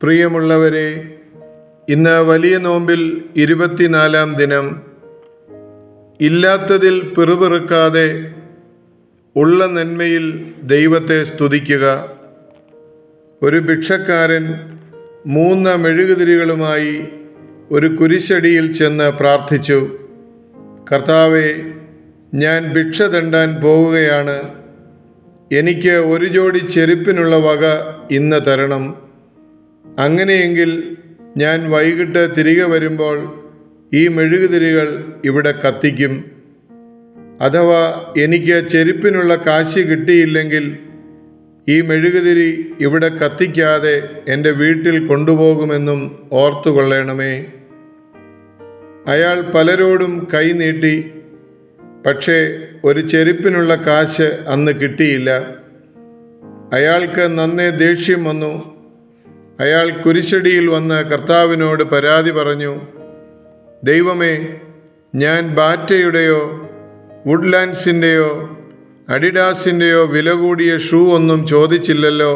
പ്രിയമുള്ളവരെ, ഇന്ന് വലിയ നോമ്പിൽ 24-ാം ദിനം. ഇല്ലാത്തതിൽ പിറുപിറുക്കാതെ ഉള്ള നന്മയിൽ ദൈവത്തെ സ്തുതിക്കുക. ഒരു ഭിക്ഷക്കാരൻ 3 മെഴുകുതിരികളുമായി ഒരു കുരിശടിയിൽ ചെന്ന് പ്രാർത്ഥിച്ചു, കർത്താവേ, ഞാൻ ഭിക്ഷ തെണ്ടാൻ പോവുകയാണ്. എനിക്ക് ഒരു ജോഡി ചെരുപ്പിനുള്ള വക ഇന്ന് തരണം. അങ്ങനെയെങ്കിൽ ഞാൻ വൈകിട്ട് തിരികെ വരുമ്പോൾ ഈ മെഴുകുതിരികൾ ഇവിടെ കത്തിക്കും. അഥവാ എനിക്ക് ചെരുപ്പിനുള്ള കാശ് കിട്ടിയില്ലെങ്കിൽ ഈ മെഴുകുതിരി ഇവിടെ കത്തിക്കാതെ എൻ്റെ വീട്ടിൽ കൊണ്ടുപോകുമെന്നും ഓർത്തുകൊള്ളണമേ. അയാൾ പലരോടും കൈ നീട്ടി, പക്ഷേ ഒരു ചെരുപ്പിനുള്ള കാശ് അന്ന് കിട്ടിയില്ല. അയാൾക്ക് നന്നേ ദേഷ്യം വന്നു. അയാൾ കുരിശടിയിൽ വന്ന് കർത്താവിനോട് പരാതി പറഞ്ഞു, ദൈവമേ, ഞാൻ ബാറ്റയുടെയോ വുഡ്ലാൻഡ്സിൻ്റെയോ അഡിഡാസിൻ്റെയോ വില കൂടിയ ഷൂ ഒന്നും ചോദിച്ചില്ലല്ലോ.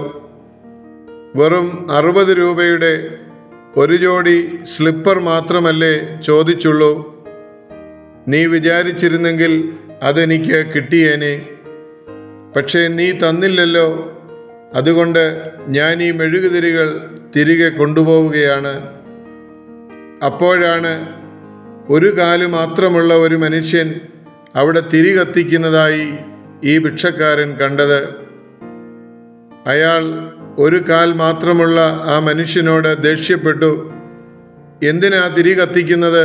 വെറും 60 രൂപയുടെ ഒരു ജോഡി സ്ലിപ്പർ മാത്രമല്ലേ ചോദിച്ചുള്ളൂ. നീ വിചാരിച്ചിരുന്നെങ്കിൽ അതെനിക്ക് കിട്ടിയേനെ. പക്ഷേ നീ തന്നില്ലല്ലോ. അതുകൊണ്ട് ഞാൻ ഈ മെഴുകുതിരികൾ തിരികെ കൊണ്ടുപോവുകയാണ്. അപ്പോഴാണ് ഒരു കാല് മാത്രമുള്ള ഒരു മനുഷ്യൻ അവിടെ തിരി കത്തിക്കുന്നതായി ഈ ഭിക്ഷക്കാരൻ കണ്ടത്. അയാൾ ഒരു കാൽ മാത്രമുള്ള ആ മനുഷ്യനോട് ദേഷ്യപ്പെട്ടു. എന്തിനാ തിരി കത്തിക്കുന്നത്?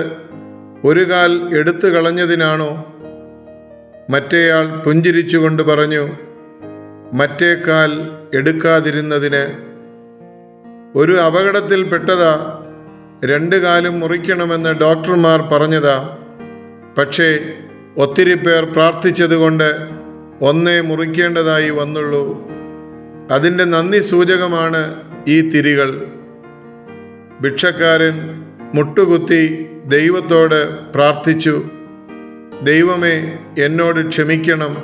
ഒരു കാൽ എടുത്തു കളഞ്ഞതിനാണോ? മറ്റേയാൾ പുഞ്ചിരിച്ചുകൊണ്ട് പറഞ്ഞു, മറ്റേ കാൽ എടുക്കാതിരുന്നതിന്. ഒരു അപകടത്തിൽ പെട്ടതാ. 2 കാലും മുറിക്കണമെന്ന് ഡോക്ടർമാർ പറഞ്ഞതാ. പക്ഷേ ഒത്തിരി പേർ പ്രാർത്ഥിച്ചതുകൊണ്ട് ഒന്നേ മുറിക്കേണ്ടതായി വന്നുള്ളൂ. അതിൻ്റെ നന്ദി സൂചകമാണ് ഈ തിരികൾ. ഭിക്ഷക്കാരൻ മുട്ടുകുത്തി ദൈവത്തോട് പ്രാർത്ഥിച്ചു, ദൈവമേ, എന്നോട് ക്ഷമിക്കണം.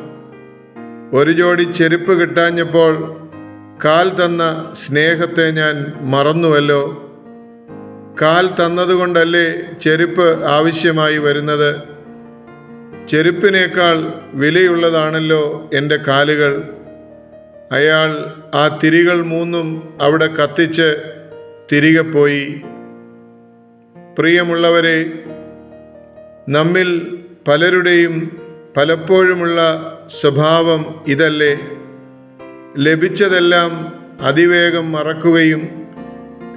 ഒരു ജോഡി ചെരുപ്പ് കിട്ടാഞ്ഞപ്പോൾ കാൽ തന്ന സ്നേഹത്തെ ഞാൻ മറന്നുവല്ലോ. കാൽ തന്നതുകൊണ്ടല്ലേ ചെരുപ്പ് ആവശ്യമായി വരുന്നത്. ചെരുപ്പിനേക്കാൾ വിലയുള്ളതാണല്ലോ എൻ്റെ കാലുകൾ. അയാൾ ആ തിരികൾ 3 അവിടെ കത്തിച്ച് തിരികെ പോയി. പ്രിയമുള്ളവരെ, നമ്മിൽ പലരുടെയും പലപ്പോഴുമുള്ള സ്വഭാവം ഇതല്ലേ? ലഭിച്ചതെല്ലാം അതിവേഗം മറക്കുകയും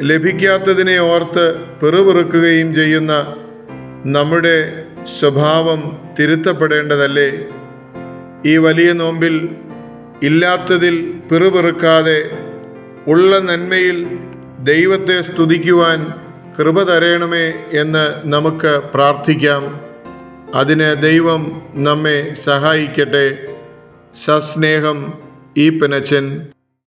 ലഭിക്കാത്തതിനെ ഓർത്ത് പിറുപിറുക്കുകയും ചെയ്യുന്ന നമ്മുടെ സ്വഭാവം തിരുത്തപ്പെടേണ്ടതല്ലേ? ഈ വലിയ നോമ്പിൽ ഇല്ലാത്തതിൽ പിറുപിറുക്കാതെ ഉള്ള നന്മയിൽ ദൈവത്തെ സ്തുതിക്കുവാൻ കൃപ തരയണമേ എന്ന് നമുക്ക് പ്രാർത്ഥിക്കാം. അതിന് ദൈവം നമ്മെ സഹായിക്കട്ടെ. സസ്നേഹം, ഈപ്പനച്ചൻ.